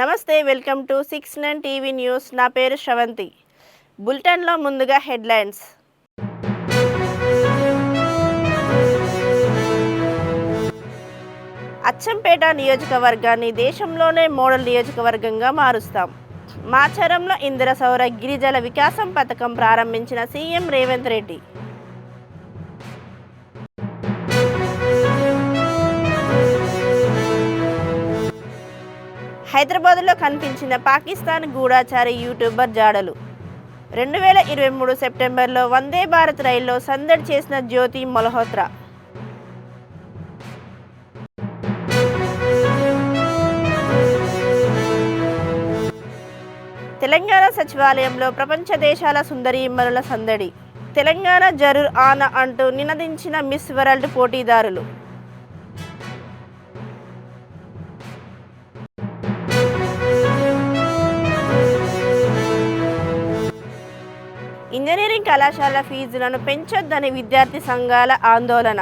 నమస్తే, welcome to 69 TV news. నా పేరు శ్రవంతి. బులెటిన్లో ముందుగా హెడ్లైన్స్. అచ్చంపేట నియోజకవర్గాన్ని దేశంలోనే మోడల్ నియోజకవర్గంగా మారుస్తాం. మాచరంలో ఇందిర సౌర గిరిజల వికాసం పథకం ప్రారంభించిన సీఎం రేవంత్ రెడ్డి. హైదరాబాద్లో కనిపించిన పాకిస్తాన్ గూఢాచారి యూట్యూబర్ జాడలు. 2023 సెప్టెంబర్లో వందే భారత్ రైల్లో సందడి చేసిన జ్యోతి మల్హోత్రా. తెలంగాణ సచివాలయంలో ప్రపంచ దేశాల సుందరీమణుల సందడి. తెలంగాణ జరూర్ ఆనా అంటూ నినదించిన మిస్ వరల్డ్ పోటీదారులు. ఇంజనీరింగ్ కళాశాల ఫీజులను పెంచొద్దని విద్యార్థి సంఘాల ఆందోళన.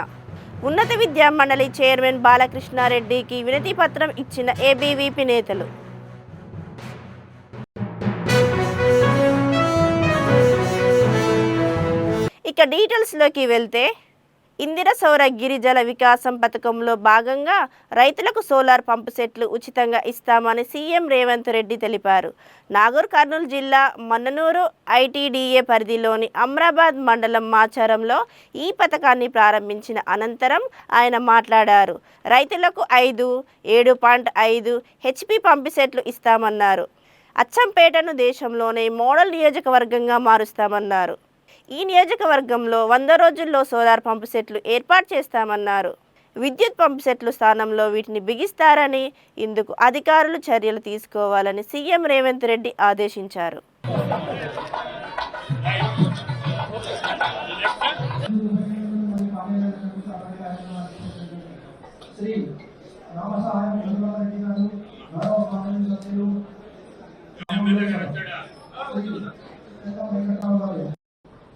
ఉన్నత విద్యా మండలి చైర్మన్ బాలకృష్ణారెడ్డికి వినతి పత్రం ఇచ్చిన ఏబీవీపీ నేతలు. ఇక డీటెయిల్స్లోకి వెళ్తే, ఇందిర సౌర గిరిజల వికాసం పథకంలో భాగంగా రైతులకు సోలార్ పంపు సెట్లు ఉచితంగా ఇస్తామని సీఎం రేవంత్ రెడ్డి తెలిపారు. నాగర్ కర్నూలు జిల్లా మన్ననూరు ఐటీడీఏ పరిధిలోని అమ్రాబాద్ మండలం మాచారంలో ఈ పథకాన్ని ప్రారంభించిన అనంతరం ఆయన మాట్లాడారు. రైతులకు 7.5 హెచ్పీ పంపు సెట్లు ఇస్తామన్నారు. అచ్చంపేటను దేశంలోనే మోడల్ నియోజకవర్గంగా మారుస్తామన్నారు. ఈ నియోజకవర్గంలో 100 రోజుల్లో సోలార్ పంపు సెట్లు ఏర్పాటు చేస్తామన్నారు. విద్యుత్ పంపు సెట్లు స్థానంలో వీటిని బిగిస్తారని, ఇందుకు అధికారులు చర్యలు తీసుకోవాలని సీఎం రేవంత్ రెడ్డి ఆదేశించారు.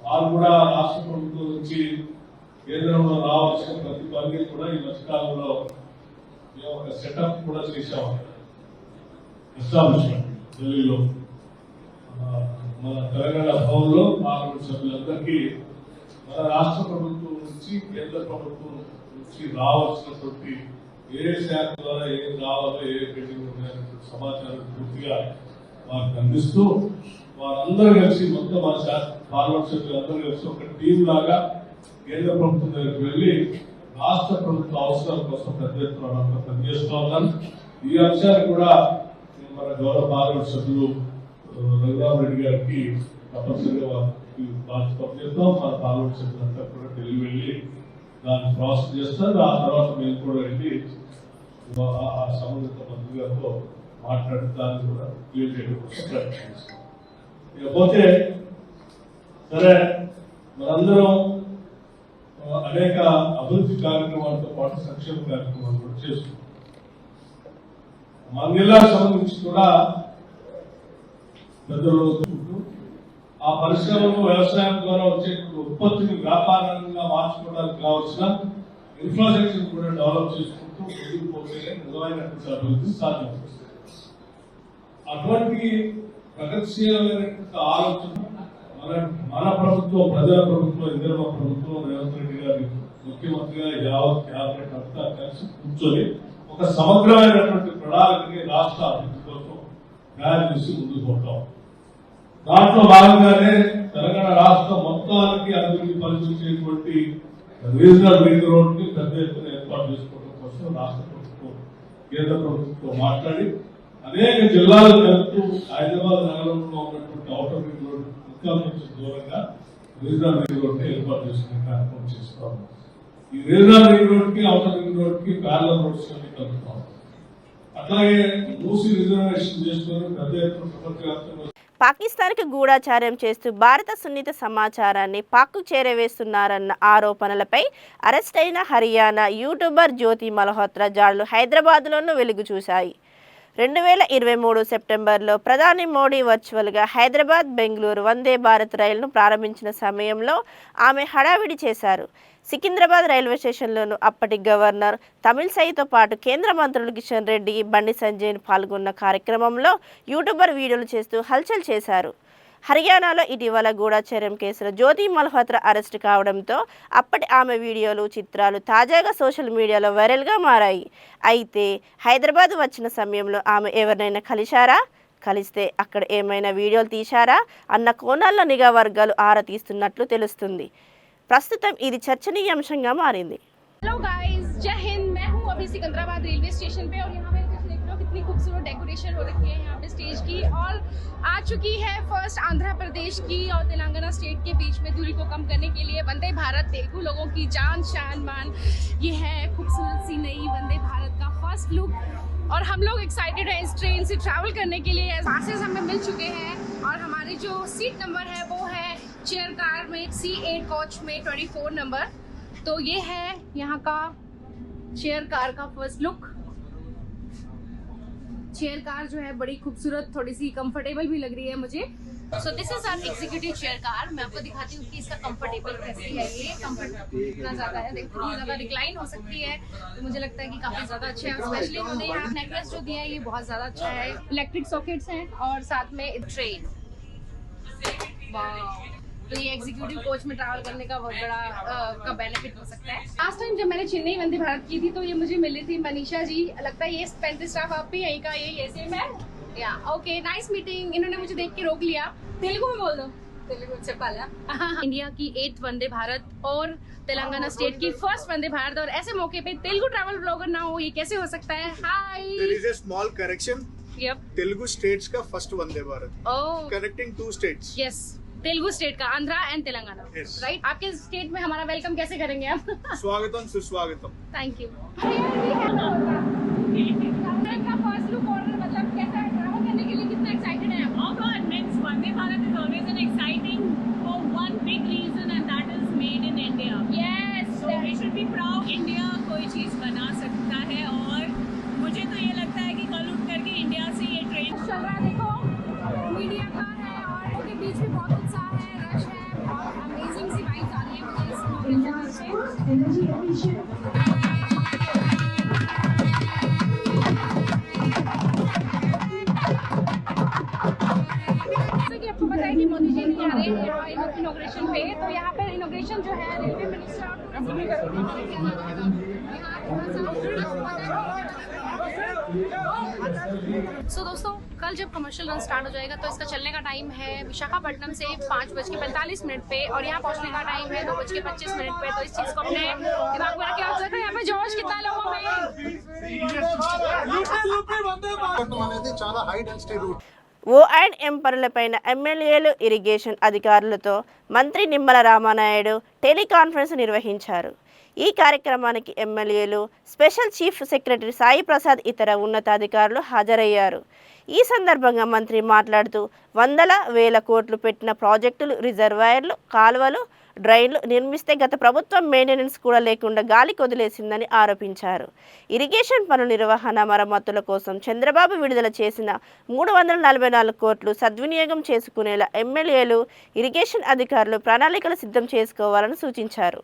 వాళ్ళు కూడా రాష్ట్ర ప్రభుత్వం నుంచి కేంద్రంలో రావాల్సిన ప్రతి పని కూడా ఈ మధ్యకాలంలో మేము ఒక సెటప్ కూడా చేశాము. ఎస్టాబ్లిష్మెంట్ ఢిల్లీలో మన తెలంగాణ భవన్లో పార్లమెంట్ సభ్యులందరికీ మన రాష్ట్ర ప్రభుత్వం నుంచి కేంద్ర ప్రభుత్వం నుంచి రావాల్సినటువంటి ఏ శాఖ ద్వారా ఏం రావాలో ఏ పెండింగ్ ఉన్నాయనేటువంటి సమాచారం పూర్తిగా వారికి అందిస్తూ వారందరూ కలిసి మొత్తం మన పార్లమెంట్ సభ్యులందరూ కలిసి ఒక టీం లాగా కేంద్ర ప్రభుత్వం దగ్గరికి వెళ్లి రాష్ట్ర ప్రభుత్వ అవసరాల కోసం పెద్ద ఎత్తున పనిచేస్తూ ఉన్నాను. ఈ అంశాన్ని కూడా మన గౌరవ పార్లమెంట్ సభ్యులు రఘురామరెడ్డి గారికి తప్పనిసరిగా పనిచేస్తాం. మన పార్లమెంట్ సభ్యులంతా కూడా ఢిల్లీ వెళ్ళి దాన్ని ప్రాసెస్ చేస్తారు. ఆ తర్వాత మేము కూడా వెళ్ళి ఆ సంబంధిత మంత్రి గారితో మాట్లాడి దాన్ని కూడా క్లియర్ చేయడం కోసం ప్రయత్నం చేస్తాం. ఇకపోతే సరే, మనందరం అనేక అభివృద్ధి కార్యక్రమాలతో పాటు సంక్షేమ కార్యక్రమాలు కూడా చేస్తున్నాం. మన జిల్లాకు సంబంధించి కూడా పెద్దలు ఆ పరిశ్రమలు వ్యవసాయం ద్వారా వచ్చే ఉత్పత్తిని వ్యాపారంగా మార్చుకోవడానికి కావాల్సిన ఇన్ఫ్రాస్ట్రక్చర్ కూడా డెవలప్ చేసుకుంటూ ముందుకు పోతేనే నిజమైనటువంటి అభివృద్ధి సాధ్యమవుతుంది. అటువంటి ప్రగతిశీలమైనటువంటి ఆలోచన మన ప్రభుత్వం, ప్రజల ప్రభుత్వం, ఇందిరమ్మ ప్రభుత్వం, రేవంత్ రెడ్డి గారి ముఖ్యమంత్రిగా యావత్ క్యాబినెట్ అంతా కలిసి కూర్చొని ఒక సమగ్రమైనటువంటి ప్రణాళికని రాష్ట్ర అభివృద్ధి కోసం తయారు చేసి ముందుకు పోతాం. దాంట్లో భాగంగానే తెలంగాణ రాష్ట్రం మొత్తానికి అభివృద్ధి పరిశీలించేటువంటి రీజనల్ రింగ్ రోడ్ ని పెద్ద ఎత్తున ఏర్పాటు చేసుకోవడం కోసం రాష్ట్ర ప్రభుత్వం కేంద్ర ప్రభుత్వం మాట్లాడి అనేక జిల్లాలు కలుపుతూ హైదరాబాద్ నగరంలో ఉన్నటువంటి ఔటర్ రింగ్ రోడ్ ఇంకా కొంచెం దూరంగా రీజనల్ రింగ్ రోడ్ ని ఏర్పాటు చేసుకునే కార్యక్రమం చేస్తాం. ఈ రీజనల్ రింగ్ రోడ్ కి ఔటర్ రింగ్ రోడ్ కి ప్యారలల్ రోడ్స్ అన్ని కలుపుతాం. అట్లాగే మూసి రిజర్వేషన్ చేసుకుని పెద్ద ఎత్తున ప్రపంచవ్యాప్తంగా పాకిస్తాన్కి గూఢాచార్యం చేస్తూ భారత సున్నిత సమాచారాన్ని పాక్కు చేరవేస్తున్నారన్న ఆరోపణలపై అరెస్ట్ అయిన హర్యానా యూట్యూబర్ జ్యోతి మల్హోత్రా జాడలు హైదరాబాద్లోనూ వెలుగు చూశాయి. 2023 సెప్టెంబర్లో ప్రధాని మోడీ వర్చువల్గా హైదరాబాద్ బెంగళూరు వందే భారత్ రైలును ప్రారంభించిన సమయంలో ఆమె హడావిడి చేశారు. సికింద్రాబాద్ రైల్వే స్టేషన్లోనూ అప్పటి గవర్నర్ తమిళిసైతో పాటు కేంద్ర మంత్రులు కిషన్ రెడ్డి, బండి సంజయ్ పాల్గొన్న కార్యక్రమంలో యూట్యూబర్ వీడియోలు చేస్తూ హల్చల్ చేశారు. హర్యానాలో ఇటీవల గూఢచర్యం కేసులో జ్యోతి మల్హోత్రా అరెస్టు కావడంతో అప్పటి ఆమె వీడియోలు, చిత్రాలు తాజాగా సోషల్ మీడియాలో వైరల్గా మారాయి. అయితే హైదరాబాద్ వచ్చిన సమయంలో ఆమె ఎవరినైనా కలిస్తే అక్కడ ఏమైనా వీడియోలు తీశారా అన్న కోణాల్లో నిఘా వర్గాలు ఆరా తీస్తున్నట్లు తెలుస్తుంది. ప్రస్తుతం ఇది చర్చనీయాంశంగా మారింది. हेलो गाइस, जय हिंद। मैं हूँ अभी सिकंदराबाद रेलवे स्टेशन पे और यहाँ पे कुछ देख लो कितनी खूबसूरत डेकोरेशन हो रखी है यहाँ पे स्टेज की। और आ चुकी है फर्स्ट आंध्र प्रदेश की और तेलंगाना स्टेट के बीच में दूरी को कम करने के लिए वंदे भारत तेलुगु लोगों की जान शान मान। ये है खूबसूरत सी नई वंदे भारत का फर्स्ट लुक और हम लोग एक्साइटेड हैं इस ट्रेन से ट्रैवल करने के लिए। पासेस हमें मिल चुके हैं और हमारी जो सीट नंबर है वो है चेयर कार में C8 कोच में 24 नंबर। तो ये है यहाँ का चेयर कार का फर्स्ट लुक। चेयर कार जो है बड़ी खूबसूरत, थोड़ी सी कंफर्टेबल भी लग रही है मुझे। So this is our executive chair car. मैं आपको दिखाती हूँ कि इसका कंफर्टेबल कैसी है। ये कंफर्ट कितना ज्यादा है, देखो कितनी ज्यादा रिक्लाइन हो सकती है। तो मुझे लगता है कि काफी ज्यादा अच्छा है। स्पेशली उन्होंने यहाँ नेकलेस जो दिया है ये बहुत ज्यादा अच्छा है। इलेक्ट्रिक सॉकेट्स हैं और साथ में ट्रेन। तो ये एग्जीक्यूटिव कोच में ट्रैवल करने का बहुत बड़ा का बेनिफिट हो सकता है। लास्ट टाइम जब मैंने चेन्नई वंदे भारत की थी तो ये मुझे मिली थी मनीषा जी। लगता है ये 35 स्टाफ आप भी यहीं का ये सेम है या ओके नाइस मीटिंग। इन्होंने मुझे देख के रोक लिया। तेलुगु में बोल दो। तेलुगु चपाला। इंडिया की 8th वंदे भारत और तेलंगाना स्टेट की फर्स्ट वंदे भारत और ऐसे मौके पे तेलुगु ट्रैवल ब्लॉगर ना हो, ये कैसे हो सकता है? हाय। There is a small correction. Yep. Telugu states का first Vande Bharat. Oh. Connecting 2 states. Yes. Telugu state का Andhra and Telangana. Yes. Right. आपके स्टेट में हमारा वेलकम कैसे करेंगे आप? स्वागतम सुस्वागतम। Thank you. First look order मतलब कैसा है, ट्रैवल करने के लिए कितना एक्साइटेड है आप? Oh God, means Vande Bharat is always an exciting for one big reason and that is made in India. Yes. So we should be proud India कोई चीज बना सकता है और मुझे तो ये लगता है कि कल उठ करके इंडिया से ये ट्रेन चल रहा है, देखो मीडिया का है और उनके बीच में बहुत उत्साह है, रश है और अमेजिंग सी वाइब्स आ रही है मुझे इस लोकेशन से। जैसे कि आपको पता है कि मोदी जी नहीं आ रहे हैं इनॉग्रेशन पे, तो यहाँ पे इनॉग्रेशन जो है रेलवे मिनिस्टर और टूरिज्म ने करेंगे। सो दोस्तों, कल जब कमर्शियल रन स्टार्ट हो जाएगा तो इसका चलने का टाइम है विशाखापट्टनम से 5:45 पे और यहाँ पहुँचने का टाइम है 2:25 पे। तो इस चीज को अपने दिमाग में रखे। आप देखो यहाँ पे जोश कितना लोगों में। అనేది చాలా హై డెన్సిటీ రూట్. O&M పనులపైన ఎమ్మెల్యేలు, ఇరిగేషన్ అధికారులతో మంత్రి నిమ్మల రామానాయుడు టెలికాన్ఫరెన్స్ నిర్వహించారు. ఈ కార్యక్రమానికి ఎమ్మెల్యేలు, special chief secretary Sai Prasad, ఇతర ఉన్నతాధికారులు హాజరయ్యారు. ఈ సందర్భంగా మంత్రి మాట్లాడుతూ వందల వేల కోట్లు పెట్టిన ప్రాజెక్టులు, రిజర్వాయర్లు, కాలువలు, డ్రైన్లు నిర్మిస్తే గత ప్రభుత్వం మెయింటెనెన్స్ కూడా లేకుండా గాలికి వదిలేసిందని ఆరోపించారు. ఇరిగేషన్ పనుల నిర్వహణ, మరమ్మతుల కోసం చంద్రబాబు విడుదల చేసిన 344 కోట్లు సద్వినియోగం చేసుకునేలా ఎమ్మెల్యేలు, ఇరిగేషన్ అధికారులు ప్రణాళికలు సిద్ధం చేసుకోవాలని సూచించారు.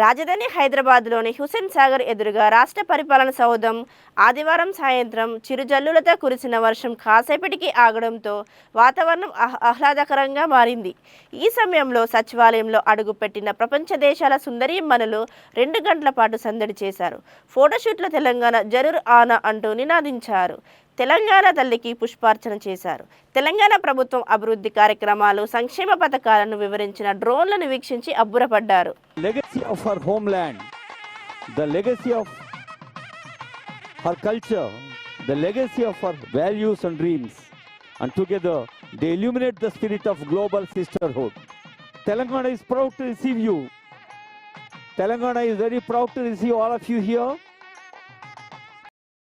రాజధాని హైదరాబాద్లోని హుస్సేన్ సాగర్ ఎదురుగా రాష్ట్ర పరిపాలన సౌధం ఆదివారం సాయంత్రం చిరుజల్లులతో కురిసిన వర్షం కాసేపటికి ఆగడంతో వాతావరణం ఆహ్లాదకరంగా మారింది. ఈ సమయంలో సచివాలయంలో అడుగుపెట్టిన ప్రపంచ దేశాల సుందరీమణులు 2 గంటల పాటు సందడి చేశారు. ఫోటోషూట్లో తెలంగాణ జరూర్ ఆనా అంటూ నినాదించారు. తెలంగాణ తల్లికి పుష్పార్చన చేశారు. తెలంగాణ ప్రభుత్వం అభివృద్ధి కార్యక్రమాలు, సంక్షేమ పథకాలను వివరించిన డ్రోన్లను వీక్షించి అబ్బురపడ్డారు. Legacy of her homeland, the legacy of her culture, the legacy of her values and dreams, and together they illuminate the spirit of global sisterhood. Telangana is proud to receive you. Telangana is very proud to receive all of you here.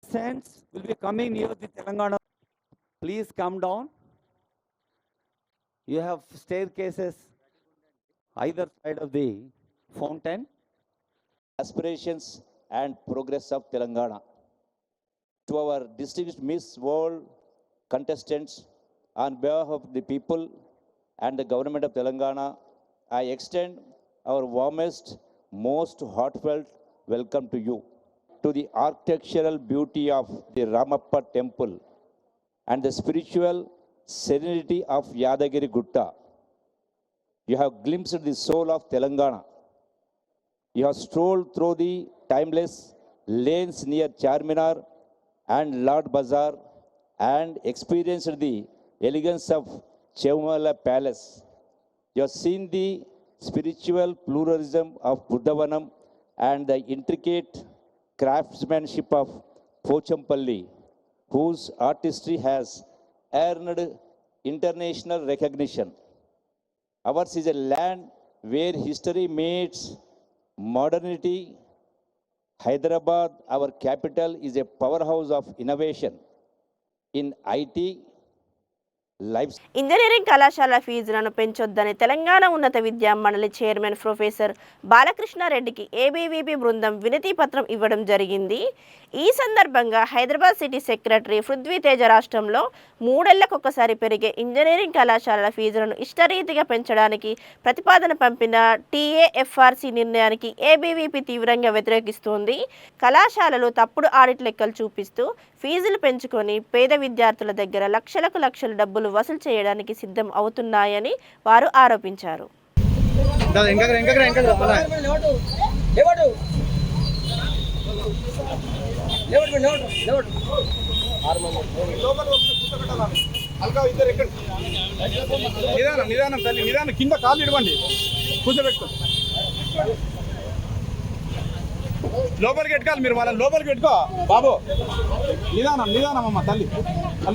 Saints will be coming near the Telangana. Please come down. You have staircases either side of the fountain. Aspirations and progress of Telangana. To our distinguished Miss World contestants, on behalf of the people and the government of Telangana, I extend our warmest, most heartfelt welcome to you, to the architectural beauty of the Ramappa temple and the spiritual serenity of Yadagiri Gutta. You have glimpsed the soul of Telangana. You have strolled through the timeless lanes near Charminar and Lord Bazaar and experienced the elegance of Chevamala Palace. You have seen the spiritual pluralism of Buddhavanam and the intricate craftsmanship of Pochampalli, whose artistry has earned international recognition. Ours is a land where history meets modernity. Hyderabad, our capital, is a powerhouse of innovation in IT, life. Engineering కళాశాల ఫీజులను పెంచొద్దని తెలంగాణ ఉన్నత విద్యా మండలి chairman professor బాలకృష్ణారెడ్డికి ABVP బృందం వినతి పత్రం ఇవ్వడం జరిగింది. ఈ సందర్భంగా హైదరాబాద్ సిటీ సెక్రటరీ పృథ్వీ తేజ రాష్ట్రంలో 3 ఏళ్లకొకసారి పెరిగే ఇంజనీరింగ్ కళాశాలల ఫీజులను ఇష్టరీతిగా పెంచడానికి ప్రతిపాదన పంపిన టీఏఎఫ్ఆర్సీ నిర్ణయానికి ఏబీవీపీ తీవ్రంగా వ్యతిరేకిస్తోంది. కళాశాలలు తప్పుడు ఆడిట్ లెక్కలు చూపిస్తూ ఫీజులు పెంచుకొని పేద విద్యార్థుల దగ్గర లక్షల డబ్బులు వసూలు చేయడానికి సిద్ధం అవుతున్నాయని వారు ఆరోపించారు. నిదానం తల్లి, నిదానం, కింద కాళ్ళు ఇవ్వండి, కూర్చోబెట్టుకో. లోపలికి పెట్టుకోవాలి, మీరు వాళ్ళని లోపలికి పెట్టుకో బాబు. నిదానం నిదానం అమ్మ తల్లి,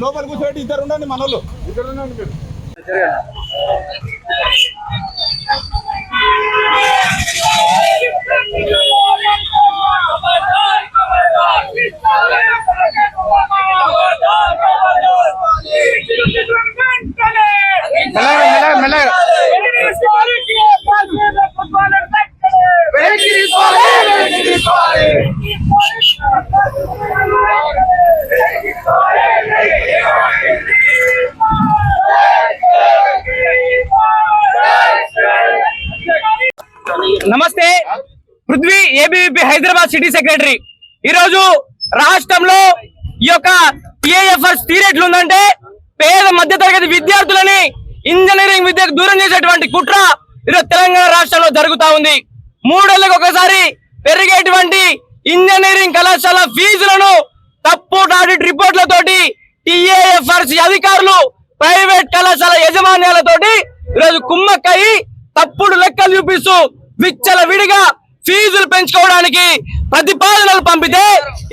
లోపలి కూర్చోబెట్టి ఇద్దరు ఉండండి, మనోళ్ళు ఇద్దరు ఉండండి మీరు. నమస్తే, Prithvi, ABVP Hyderabad city secretary. ఈరోజు రాష్ట్రంలో ఈ యొక్క టీఏఎఫ్ఆర్స్ తీరు ఎట్లుందంటే, పేద మధ్యతరగతి విద్యార్థులని ఇంజనీరింగ్ విద్యకు దూరం చేసేటువంటి కుట్ర ఈరోజు తెలంగాణ రాష్ట్రంలో జరుగుతా ఉంది. 3 ఏళ్లకు ఒకసారి పెరిగేటువంటి ఇంజనీరింగ్ కళాశాల ఫీజులను తప్పుడు ఆడిట్ రిపోర్ట్లతోటి టీఏఎఫ్ఆర్సీ అధికారులు ప్రైవేట్ కళాశాల యజమాన్యాలతోటి ఈరోజు కుమ్మక్కయి తప్పుడు లెక్కలు చూపిస్తూ విచ్చల విడిగా ఫీజులు పెంచుకోవడానికి ప్రతిపాదనలు పంపితే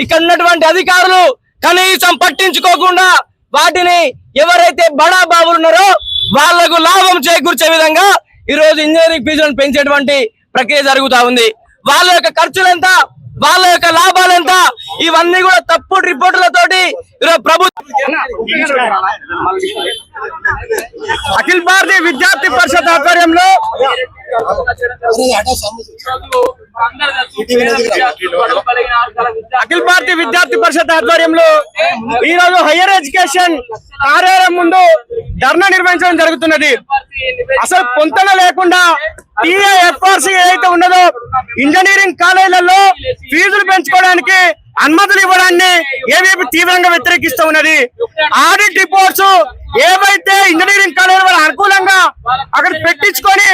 ఇక్కడ ఉన్నటువంటి అధికారులు కనీసం పట్టించుకోకుండా వాటిని ఎవరైతే బడా బాబులు ఉన్నారో వాళ్లకు లాభం చేకూర్చే విధంగా ఈ రోజు ఇంజనీరింగ్ ఫీజులను పెంచేటువంటి ప్రక్రియ జరుగుతా ఉంది. వాళ్ళ యొక్క ఖర్చులెంత, వాళ్ళ యొక్క లాభాలెంత, ఇవన్నీ కూడా తప్పుడు రిపోర్టులతోటి ఈరోజు ప్రభుత్వం అఖిల భారతీయ విద్యార్థి పరిషత్ ఆధ్వర్యంలో అఖిల భారతీయ విద్యార్థి పరిషత్ ఆధ్వర్యంలో ఈ రోజు హైయర్ ఎడ్యుకేషన్ కార్యాలయం ముందు ధర్నా నిర్వహించడం జరుగుతున్నది. అసలు పొంతన లేకుండా టీఏఎఫ్ఆర్సీ ఏదైతే ఉన్నదో ఇంజనీరింగ్ కాలేజీలలో ఫీజులు పెంచుకోవడానికి అనుమతులు ఇవ్వడాన్ని ఏబీపీ తీవ్రంగా వ్యతిరేకిస్తూ ఉన్నది. ఆడిట్ రిపోర్ట్స్ ఏవైతే ఇంజనీరింగ్ కాలేజీల వాళ్ళ అనుకూలంగా అక్కడ పెట్టించుకొని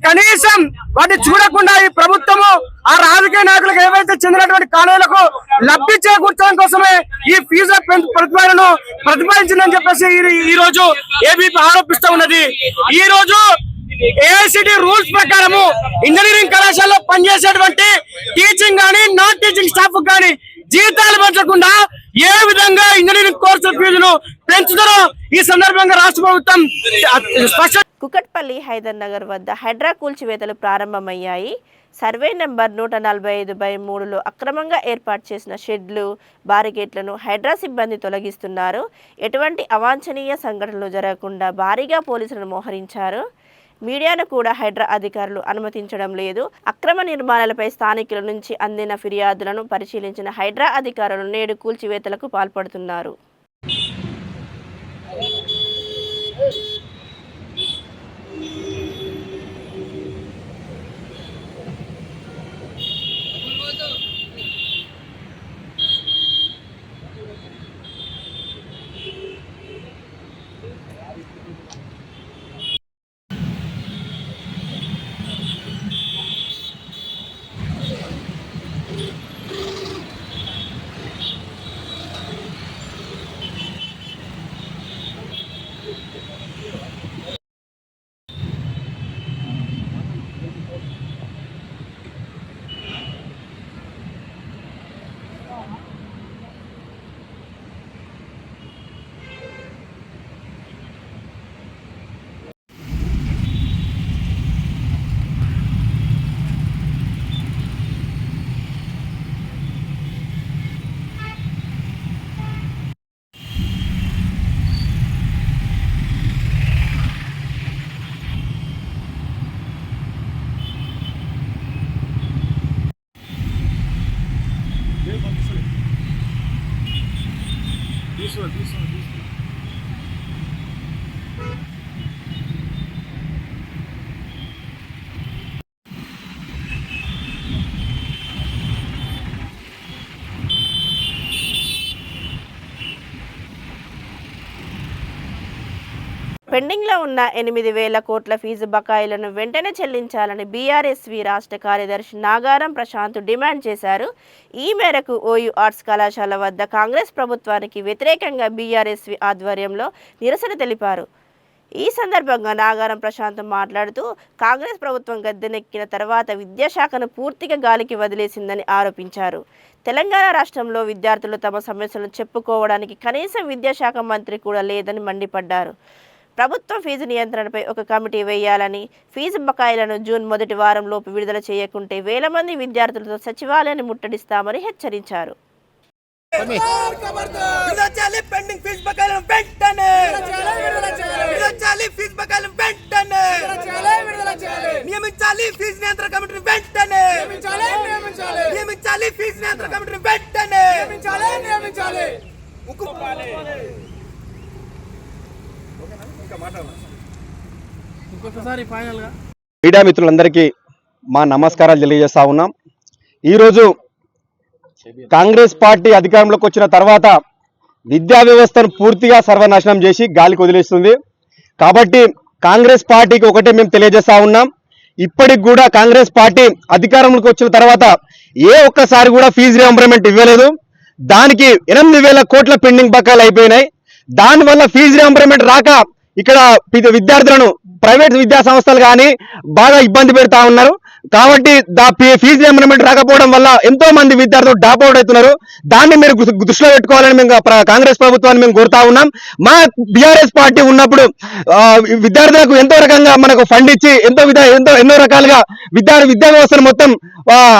కనీసం వాటిని చూడకుండా ఈ ప్రభుత్వము ఆ రాజకీయ నాయకులకు ఏవైతే చెందినటువంటి కాలేజీలకు లబ్ధి చేకూర్చడం కోసమే ఈ ఫీజుల ప్రతిపాదనను ప్రతిపాదించిందని చెప్పేసి ఈ రోజు ఏబీపీ ఆరోపిస్తూ ఉన్నది. ఈ రోజు ఏఐసిటి రూల్స్ ప్రకారము ఇంజనీరింగ్ కళాశాలలో పనిచేసేటువంటి టీచింగ్ గానీ నాన్ టీచింగ్ స్టాఫ్ గానీ జీతాలు పెంచకుండా ఏ విధంగా ఇంజనీరింగ్ కోర్సుల ఫీజులు పెంచుతారో ఈ సందర్భంగా రాష్ట్ర ప్రభుత్వం కుకట్పల్లి హైదర్ నగర్ వద్ద హైడ్రా కూల్చివేతలు ప్రారంభమయ్యాయి. సర్వే నెంబర్ 145/3లో అక్రమంగా ఏర్పాటు చేసిన షెడ్లు, బారిగేట్లను హైడ్రా సిబ్బంది తొలగిస్తున్నారు. ఎటువంటి అవాంఛనీయ సంఘటనలు జరగకుండా భారీగా పోలీసులను మోహరించారు. మీడియాను కూడా హైడ్రా అధికారులు అనుమతించడం లేదు. అక్రమ నిర్మాణాలపై స్థానికుల నుంచి అందిన ఫిర్యాదులను పరిశీలించిన హైడ్రా అధికారులు నేడు కూల్చివేతలకు పాల్పడుతున్నారు. పెండింగ్లో ఉన్న 8,000 కోట్ల ఫీజు బకాయిలను వెంటనే చెల్లించాలని బీఆర్ఎస్వి రాష్ట్ర కార్యదర్శి నాగారం ప్రశాంత్ డిమాండ్ చేశారు. ఈ మేరకు ఓయూ ఆర్ట్స్ కళాశాల వద్ద కాంగ్రెస్ ప్రభుత్వానికి వ్యతిరేకంగా బీఆర్ఎస్వి ఆధ్వర్యంలో నిరసన తెలిపారు. ఈ సందర్భంగా నాగారం ప్రశాంత్ మాట్లాడుతూ కాంగ్రెస్ ప్రభుత్వం గద్దెనెక్కిన తర్వాత విద్యాశాఖను పూర్తిగా గాలికి వదిలేసిందని ఆరోపించారు. తెలంగాణ రాష్ట్రంలో విద్యార్థులు తమ సమస్యలను చెప్పుకోవడానికి కనీసం విద్యాశాఖ మంత్రి కూడా లేదని మండిపడ్డారు. ప్రభుత్వం ఫీజు నియంత్రణపై ఒక కమిటీ వేయాలని, ఫీజు బకాయిలను జూన్ మొదటి వారంలోపు విడుదల చేయకుంటే వేల మంది విద్యార్థులతో సచివాలయాన్ని ముట్టడిస్తామని హెచ్చరించారు. మీడియా మిత్రులందరికీ మా నమస్కారాలు తెలియజేస్తా ఉన్నాం. ఈరోజు కాంగ్రెస్ పార్టీ అధికారంలోకి వచ్చిన తర్వాత విద్యా వ్యవస్థను పూర్తిగా సర్వనాశనం చేసి గాలికి వదిలేస్తుంది. కాబట్టి కాంగ్రెస్ పార్టీకి ఒకటే మేము తెలియజేస్తా ఉన్నాం, ఇప్పటికి కూడా కాంగ్రెస్ పార్టీ అధికారంలోకి వచ్చిన తర్వాత ఏ ఒక్కసారి కూడా ఫీజు రియంబర్స్మెంట్ ఇవ్వలేదు. దానికి 8,000 కోట్ల పెండింగ్ బకాయిలు అయిపోయినాయి. దానివల్ల ఫీజు రియంబర్స్మెంట్ రాక ఇక్కడ విద్యార్థులను ప్రైవేట్ విద్యా సంస్థలు కానీ బాగా ఇబ్బంది పెడతా ఉన్నారు. కాబట్టి ఫీజు రియంబర్స్మెంట్ రాకపోవడం వల్ల ఎంతో మంది విద్యార్థులు డ్రాప్ అవుట్ అవుతున్నారు. దాన్ని మీరు దృష్టిలో పెట్టుకోవాలని మేము కాంగ్రెస్ ప్రభుత్వాన్ని మేము కోరుతా ఉన్నాం. మా బీఆర్ఎస్ పార్టీ ఉన్నప్పుడు విద్యార్థులకు ఎంతో రకంగా మనకు ఫండ్ ఇచ్చి ఎన్నో రకాలుగా విద్యా వ్యవస్థను మొత్తం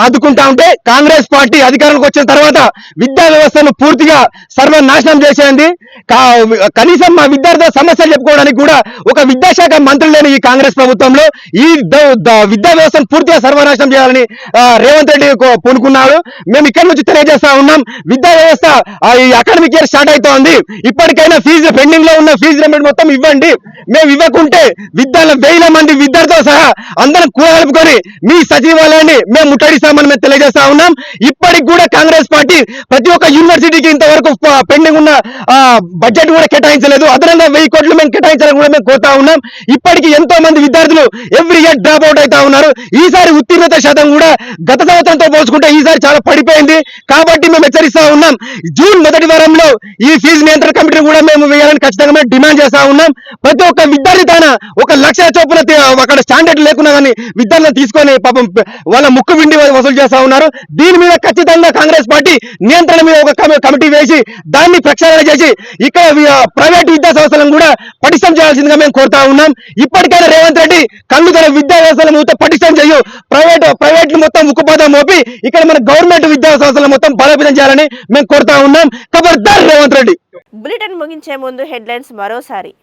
ఆదుకుంటా ఉంటే కాంగ్రెస్ పార్టీ అధికారంలోకి వచ్చిన తర్వాత విద్యా వ్యవస్థను పూర్తిగా సర్వనాశనం చేసేది. కనీసం మా విద్యార్థుల సమస్యలు చెప్పుకోవడానికి కూడా ఒక విద్యాశాఖ మంత్రులు లేని ఈ కాంగ్రెస్ ప్రభుత్వంలో ఈ విద్యా వ్యవస్థను పూర్తిగా పూర్తిగా సర్వనాశనం చేయాలని రేవంత్ రెడ్డి పూనుకున్నాడు. మేము ఇక్కడ నుంచి తెలియజేస్తా ఉన్నాం, విద్యా వ్యవస్థ ఈ అకాడమిక్ ఇయర్ స్టార్ట్ అవుతోంది, ఇప్పటికైనా ఫీజు పెండింగ్ లో ఉన్న ఫీజు రిమెంట్ మొత్తం ఇవ్వండి. మేము ఇవ్వకుంటే వేల మంది విద్యార్థులతో సహా అందరం కూడగలుపుకొని మీ సచివాలయాన్ని మేము ముట్టడిస్తామని మేము తెలియజేస్తా ఉన్నాం. ఇప్పటికి కూడా కాంగ్రెస్ పార్టీ ప్రతి ఒక్క యూనివర్సిటీకి ఇంతవరకు పెండింగ్ ఉన్న బడ్జెట్ కూడా కేటాయించలేదు. అదనంగా 1000 కోట్లు మేము కేటాయించాలని కూడా మేము కోరుతా ఉన్నాం. ఇప్పటికి ఎంతో మంది విద్యార్థులు ఎవ్రీ ఇయర్ డ్రాప్ అవుట్ అవుతా ఉన్నారు. ఈసారి ఉత్తీర్ణత శాతం కూడా గత సంవత్సరంతో పోల్చుకుంటే ఈసారి చాలా పడిపోయింది. కాబట్టి మేము హెచ్చరిస్తా ఉన్నాం, జూన్ మొదటి వారంలో ఈ ఫీజు నియంత్రణ కమిటీ కూడా మేము వేయాలని ఖచ్చితంగా మేము డిమాండ్ చేస్తా ఉన్నాం. ప్రతి ఒక్క విద్యార్థి తాన 1 లక్ష చొప్పున అక్కడ స్టాండర్డ్ లేకున్నా కానీ విద్యార్థులను తీసుకొని పాపం వాళ్ళ ముక్కు విండి వసూలు చేస్తా ఉన్నారు. దీని మీద ఖచ్చితంగా కాంగ్రెస్ పార్టీ నియంత్రణ మీద ఒక కమిటీ వేసి దాన్ని ప్రక్షాళన చేసి ఇక్కడ ప్రైవేట్ విద్యా సంస్థలను కూడా పటిష్టం చేయాల్సిందిగా మేము కోరుతా ఉన్నాం. ఇప్పటికైనా రేవంత్ రెడ్డి కళ్ళు తన విద్యా వ్యవస్థలను మొత్తం పటిష్టం చేయు, ప్రైవేట్ మొత్తం ఉక్కుపాదం మోపి ఇక్కడ మన గవర్నమెంట్ విద్యా సంస్థలను మొత్తం బలోపేతం చేయాలని మేము కోరుతా ఉన్నాం. ఖబర్దార్ రేవంత్ రెడ్డి. బులెటిన్ ముగించే ముందు హెడ్లైన్స్ మరోసారి.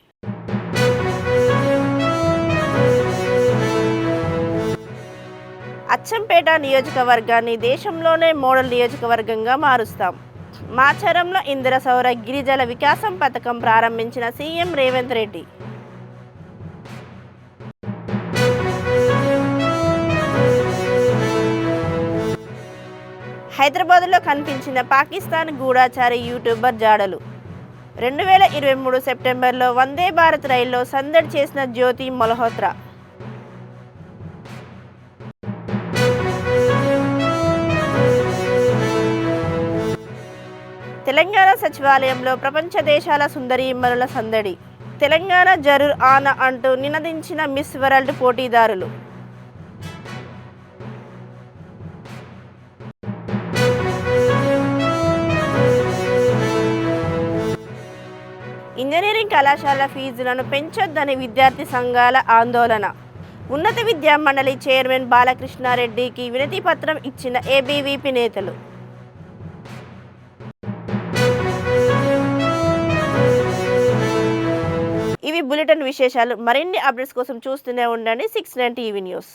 అచ్చంపేట నియోజకవర్గాన్ని దేశంలోనే మోడల్ నియోజకవర్గంగా మారుస్తాం. మాచరంలో ఇందిర సౌర గిరిజల వికాసం పథకం ప్రారంభించిన సీఎం రేవంత్ రెడ్డి. హైదరాబాద్లో కనిపించిన పాకిస్తాన్ గూఢాచారి యూట్యూబర్ జాడలు. 2023 సెప్టెంబర్లో వందే భారత్ రైల్లో సందడి చేసిన జ్యోతి మల్హోత్రా. తెలంగాణ సచివాలయంలో ప్రపంచ దేశాల సుందరీమణుల సందడి. తెలంగాణ జరూర్ ఆనా అంటూ నినదించిన మిస్ వరల్డ్ పోటీదారులు. ఇంజనీరింగ్ కళాశాల ఫీజులను పెంచొద్దని విద్యార్థి సంఘాల ఆందోళన. ఉన్నత విద్యా మండలి చైర్మన్ బాలకృష్ణారెడ్డికి వినతి పత్రం ఇచ్చిన ఏబీవీపీ నేతలు. ఇవి బులెటిన్ విశేషాలు. మరిన్ని అప్డేట్స్ కోసం చూస్తూనే ఉండండి 69 టీవీ న్యూస్.